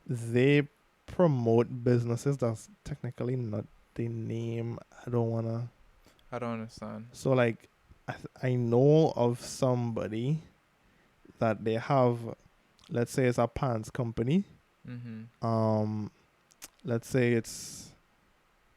they promote businesses that's technically not the name. I don't wanna. I don't understand. So like, I know of somebody that they have, let's say it's a pants company. Mm-hmm. Um, let's say it's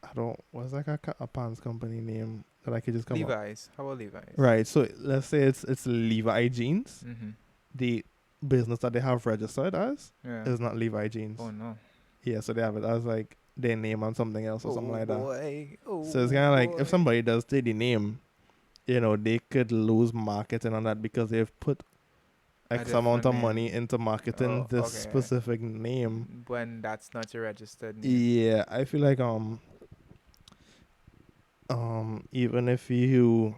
I don't what's like a pants company name that I could just come up. Levi's. How about Levi's? Right. So let's say it's Levi Jeans. Mm-hmm. The business that they have registered as Yeah. is not Levi Jeans. Oh no. Yeah, so they have it as like their name on something else or something Oh like that. boy. So it's Oh kind of like if boy. somebody does take the name, they could lose marketing on that because they've put A X amount different of name. money into marketing Oh, this okay. specific name. When that's not your registered name. Yeah, I feel like even if you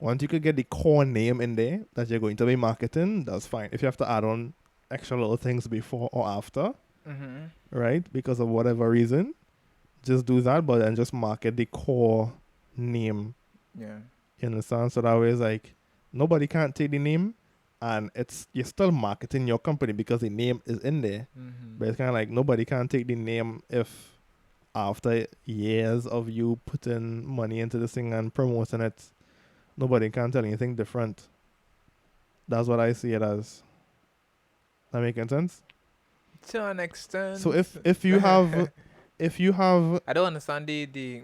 once you could get the core name in there that you're going to be marketing, that's fine. If you have to add on extra little things before or after, Mm-hmm. right? Because of whatever reason, just do that, but then just market the core name. Yeah. You understand? So that way it's like nobody can't take the name, and it's you're still marketing your company because the name is in there. Mm-hmm. But it's kind of like nobody can take the name if after years of you putting money into this thing and promoting it, nobody can tell anything different. That's what I see it as. That making sense? To an So extent. if you have I don't understand the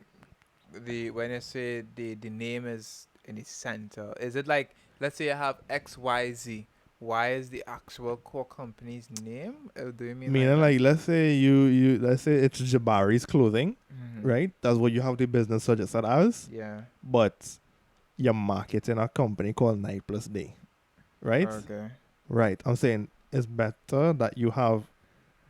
when you say the name is in the center. Is it like let's say I have XYZ? Why is the actual core company's name? Do you mean like meaning that? like let's say you let's say it's Jabari's clothing, right? That's what you have the business registered as. Yeah. But you're marketing a company called Night Plus Day, right? Okay. Right. I'm saying it's better that you have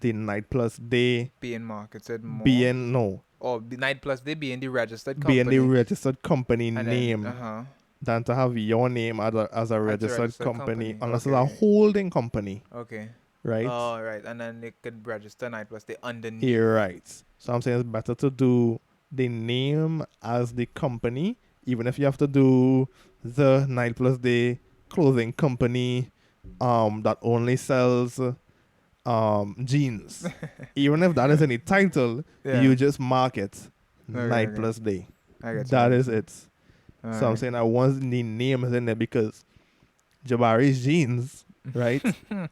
the Night Plus Day Being marketed more. being no Or the Night Plus they being the registered being the company. registered company And then name than to have your name as a It's a registered registered company, company. unless it's a Okay. holding company, Okay. right? Oh, right. And then they could register Night Plus they underneath. You're right. So I'm saying it's better to do the name as the company, even if you have to do the Night Plus Day clothing company that only sells jeans. Even if that is any title, Yeah. you just mark it Okay, Night okay. Plus Day. I get you. I That get is you. it. So I'm Alright. saying I want the name is in there because Jabari's jeans, right?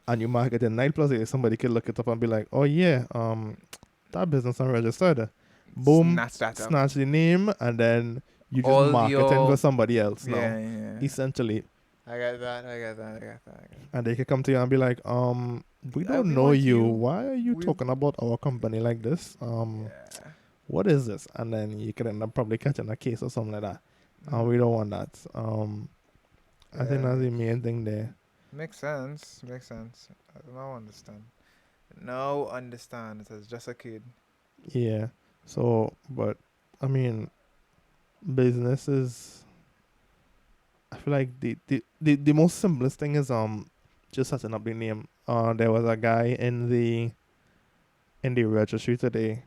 And you market it Night Plus Day, somebody could look it up and be like, oh yeah, that business unregistered. Boom, Snatch that up. snatch the name, and then you just All marketing for your somebody else now, yeah, yeah. essentially. I get that. I get that. I get that. I get And they could come to you and be like, we that. don't We know want you. you. Why are you We talking about our company like this? yeah. What is this? And then you could end up probably catching a case or something like that. And Mm. we don't want that. I think Yeah. that's the main thing there. Makes sense. Makes sense. I now understand. Now understand. It was just a kid. Yeah. So, but I mean, businesses. I feel like the most simplest thing is just setting up the name. There was a guy in the registry today,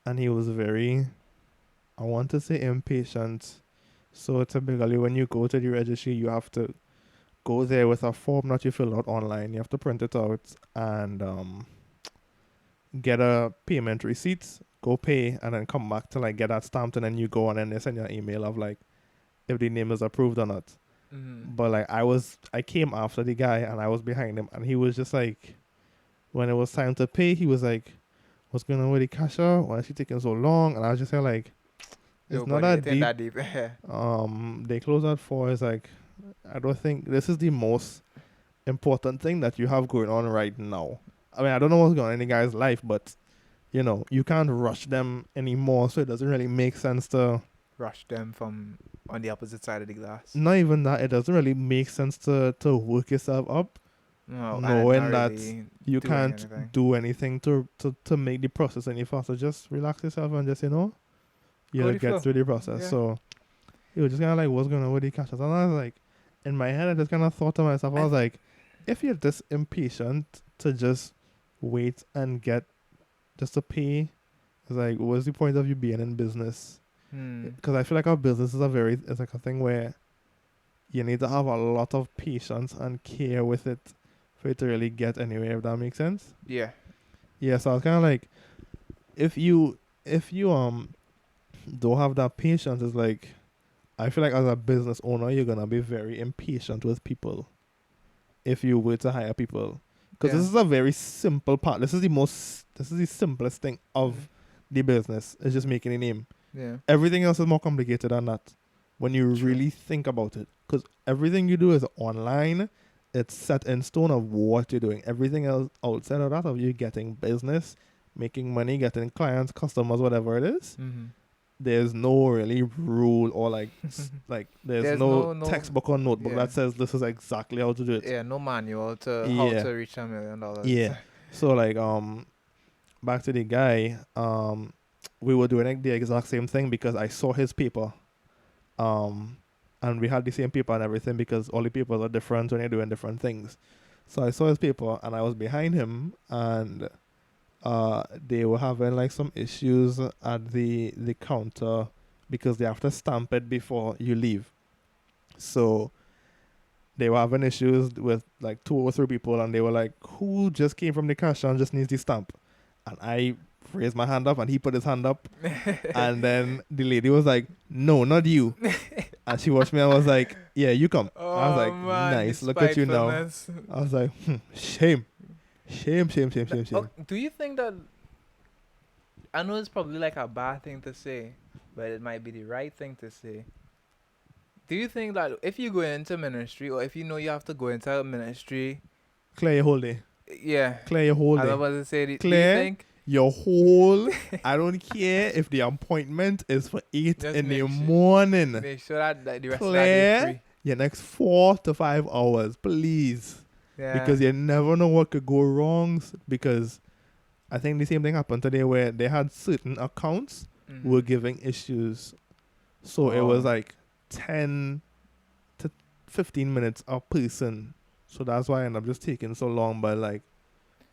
and he was very, I want to say, impatient. So typically, when you go to the registry, you have to go there with a form that you fill out online. You have to print it out and get a payment receipt, go pay, and then come back to like get that stamped, and then you go and then they send you an email of like if the name is approved or not. Mm. But like I came after the guy and I was behind him, and he was just like, when it was time to pay, he was like, "What's going on with the cashier? Why is she taking so long?" And I was just like, "It's not Nobody. that It ain't deep." that deep. They close at 4. It's like, I don't think this is the most important thing that you have going on right now. I mean, I don't know what's going on in the guy's life, but you can't rush them anymore, so it doesn't really make sense to. Rush them from on the opposite side of the glass. Not even that, it doesn't really make sense to work yourself up, No, and not knowing that really you doing can't anything. do anything to make the process any faster. Just relax yourself and just, Go you'll with the get flow. through the process. Yeah. So it was just kind of like, what's going on with the cashiers? And I was like, in my head, I just kind of thought to myself, I was like, if you're this impatient to just wait and get just to pay, it's like, what's the point of you being in business? Hmm. Because I feel like our business is it's like a thing where you need to have a lot of patience and care with it for it to really get anywhere, if that makes sense. Yeah. Yeah, so I was kind of like, if you don't have that patience, it's like, I feel like as a business owner, you're gonna be very impatient with people if you were to hire people, because Yeah. this is a very simple part. This is the simplest thing of the business. It's just making a name. Yeah. Everything else is more complicated than that when you True. really think about it. Because everything you do is online. It's set in stone of what you're doing. Everything else outside of that, of you getting business, making money, getting clients, customers, whatever it is, Mm-hmm. there's no really rule or like there's There's no no textbook or notebook yeah. that says this is exactly how to do it. Yeah, no manual to how Yeah, to reach $1 million. yeah. So like back to the guy, we were doing like the exact same thing because I saw his paper, and we had the same paper and everything because all the papers are different when you're doing different things. So I saw his paper and I was behind him, and they were having like some issues at the counter because they have to stamp it before you leave. So they were having issues with like 2 or 3 people, and they were like, "Who just came from the cash and just needs the stamp?" And I raised my hand up, and he put his hand up, and then the lady was like, "No, not you." And she watched me and was like, "Yeah, you come." I was Oh like, man, the "Nice, look at you now." spitefulness. I was like, "Shame, shame, shame, shame, shame, shame." Do you think that I know it's probably like a bad thing to say, but it might be the right thing to say. Do you think that if you go into ministry or if you know you have to go into a ministry, Clear your whole day. yeah, Clear your whole I was day. about to say, do you Clear think your whole, I don't care if the appointment is for 8 Just in the make sure, morning. make sure that the rest of that day Clear free. your next 4 to 5 hours, please. Yeah. Because you never know what could go wrong. Because I think the same thing happened today where they had certain accounts were Mm-hmm. giving issues. So it was Oh. like 10 to 15 minutes a person. So that's why I ended up just taking so long. But like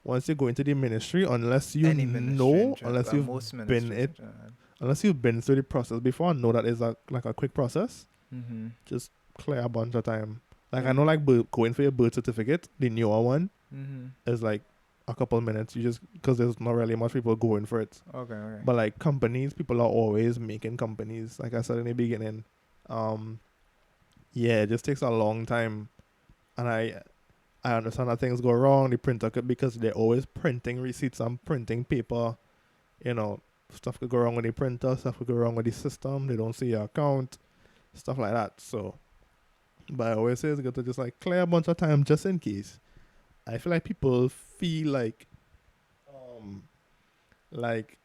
once you go into the ministry, unless you Any ministry in know, Trinidad, well, most been ministries it, in Trinidad. unless you've been through the process before, know that it's like a quick process. Mm-hmm. Just clear a bunch of time. Like I Yeah. know, like going for your birth certificate, the newer one Mm-hmm. is like a couple minutes. You just because there's not really much people going for it. Okay, okay. But like companies, people are always making companies. Like I said in the beginning, um, yeah, it just takes a long time, and I understand that things go wrong. The printer could because they're always printing receipts and printing paper. You know, stuff could go wrong with the printer. Stuff could go wrong with the system. They don't see your account, stuff like that. So, but I always say it's good to just like clear a bunch of time just in case. I feel like people feel um, like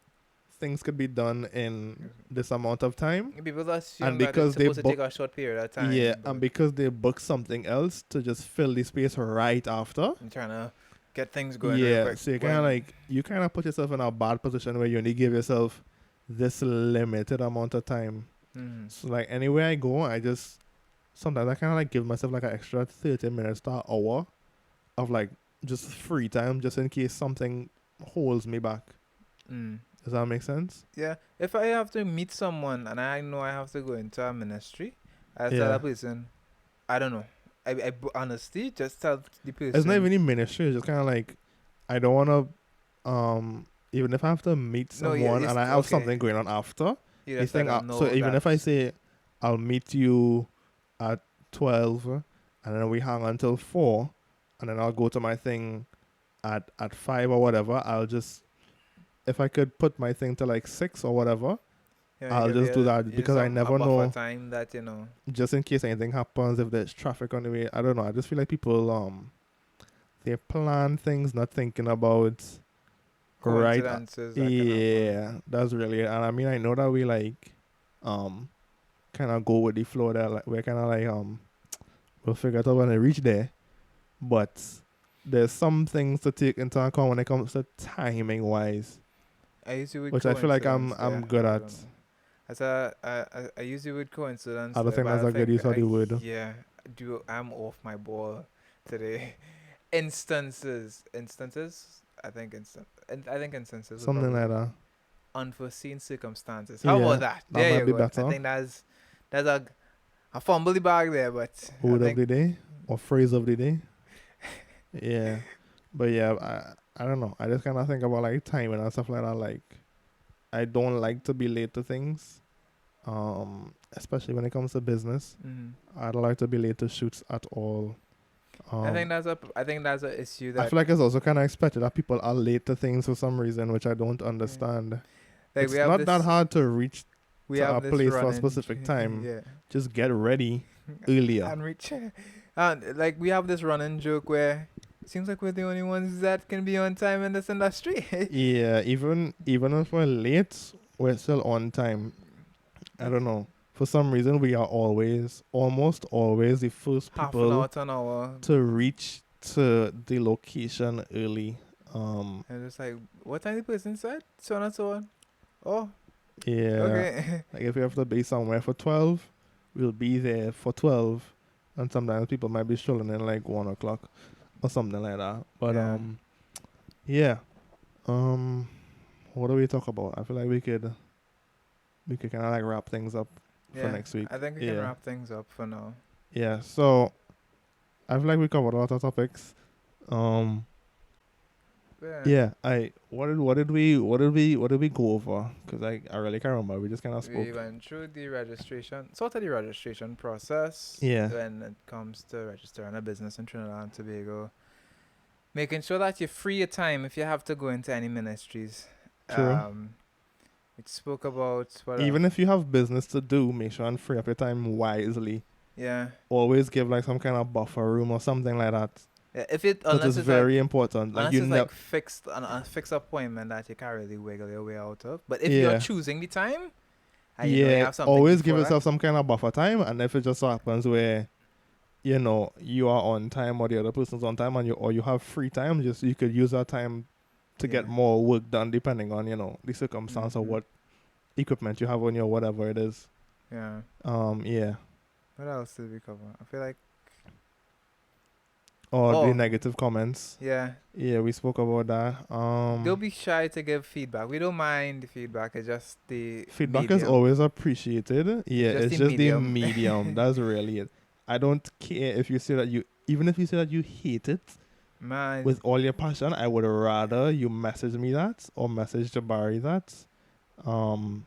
things could be done in this amount of time, People and assume that it's because they supposed to take book, a short period of yeah, time, and but because they book something else to just fill the space right after. I'm trying to get things going real Yeah, quick. so When you kind of put yourself in a bad position where you only give yourself this limited amount of time. mm, So like anywhere I go, I just sometimes I kind of like give myself like an extra 30 minutes to an hour of like just free time, just in case something holds me back. mm, Does that make sense? yeah, if I have to meet someone and I know I have to go into a ministry, I tell Yeah, that person, I don't know. Honestly just tell the it's not person. even in ministry. It's just kind of like I don't want to even if I have to meet No, yeah, someone and it's I have okay. something going on after. You You just let think them so? know Even that. if I say I'll meet you at 12, and then we hang until 4, and then I'll go to my thing at 5 or whatever. I'll just if I could put my thing to like 6 or whatever, Yeah, you I'll give just do that you because I some a never buffer know. time that you know Just in case anything happens, if there's traffic on the way, I don't know. I just feel like people they plan things not thinking about right. coincidences that can happen. Yeah, that's really it. And I mean, I know that we like um kind of go with the flow. That like we're kind of like we'll figure it out when I reach there. But there's some things to take into account when it comes to timing wise, I usually with which I feel like coincidence I'm there. good I at. don't know. As I usually with coincidence I don't there, think but that's I a good think use of the word. yeah, do I'm off my ball today. Instances. I think instances would Something probably like be that. unforeseen circumstances. How about Yeah, that? that There might you be go. I better. think that's a fumble the bag there, but I Word of think the day or phrase of the day. Yeah, but yeah, I don't know. I just kind of think about like timing and stuff like that. Like I don't like to be late to things. Especially when it comes to business. mhm. I don't like to be late to shoots at all. Um, I think that's a issue I that feel like it's also kind of expected that people are late to things for some reason, which I don't yeah. understand. Like It's not that hard to reach we to have a this place for a running specific time. yeah. Just get ready earlier. And reach and like we have this running joke where it seems like we're the only ones that can be on time in this industry. Yeah, even if we're late, we're still on time. I don't know. For some reason, we are almost always, the first Half an people hour to an hour. to reach to the location early. And it's like, what time the person said? So on and so on. Oh, Yeah, okay. like if we have to be somewhere for 12, we'll be there for 12, and sometimes people might be strolling in like 1 o'clock or something like that. But Yeah. yeah. Um, what do we talk about? I feel like we could kind of like wrap things up for Yeah. next week. I think we can Yeah, wrap things up for now. yeah. So I feel like we covered a lot of topics. Um, Yeah. yeah. What did we go over? Cause I really can't remember. We just kind of We spoke. went through sort of the registration process Yeah. when it comes to registering a business in Trinidad and Tobago. Making sure that you free your time if you have to go into any ministries. True. We spoke about what else? Even if you have business to do, make sure and free up your time wisely. Yeah. Always give like some kind of buffer room or something like that. If it Because it's unless it's like very important. Like unless you it's never. like fixed a fixed appointment that you can't really wiggle your way out of. But if you're Yeah. choosing the time and you know you Yeah. have something Always give before that, yourself some kind of buffer time, and if it just so happens where you are on time or the other person's on time, and you have free time, just you could use that time to get yeah. more work done, depending on the circumstance or Hmm. what equipment you have on you or whatever it is. Yeah. Yeah. What else did we cover? I feel like Or the oh negative comments. yeah. Yeah, we spoke about that. Don't be shy to give feedback. We don't mind the feedback. It's just the Feedback is medium. always appreciated. Yeah, It's just it's the just the medium. medium. That's really it. I don't care if you say that even if you say that you hate it Man, with all your passion, I would rather you message me that or message Jabari that, um,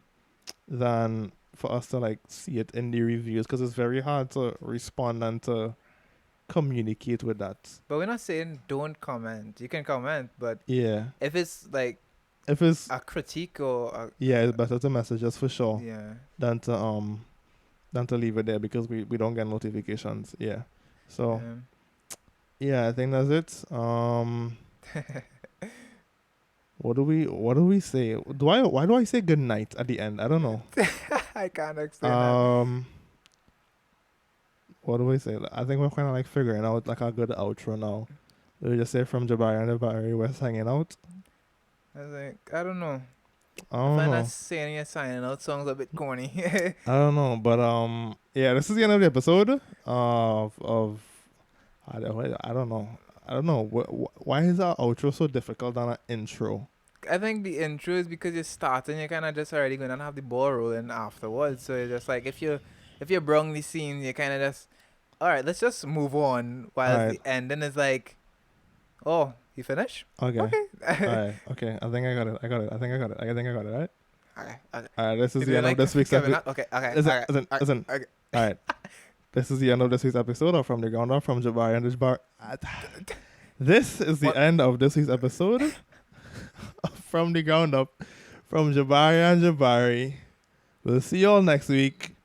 than for us to like see it in the reviews, because it's very hard to respond and to communicate with that. but we're not saying don't comment. You can comment, but Yeah, if it's like if it's a critique or yeah, it's better to message us for sure yeah. than to leave it there, because we don't get notifications. Yeah, so Um, yeah, I think that's it. What do we say? Why do I say good night at the end? I don't know. I can't explain that. What do we say? I think we're kind of like figuring out like a good outro now. Do we just say from Jabari and Jabari, we're hanging out? I was like, I don't know. I I don't find that know. saying you're signing out songs a bit corny. I don't know, but yeah, this is the end of the episode of I don't know. I don't know. Why is our outro so difficult than an intro? I think the intro is because you're starting, you're kind of just already going to have the ball rolling afterwards. So it's just like if you brung the scene, you kind of just all right, let's just move on. All While right. the ending is like, oh, you finish? Okay. Okay. All right. Okay. I think I got it. I got it. I think I got it. I think I got it. Right. Okay. Okay. All right. This is You the do it end of like this week's Kevin episode. Hart? Okay. Okay. Listen. Okay. Listen. Okay. Listen. Okay. All right. This is the end of this week's episode of From the Ground Up from Jabari and Jabari. This is the What? end of this week's episode of From the Ground Up from Jabari and Jabari. We'll see you all next week.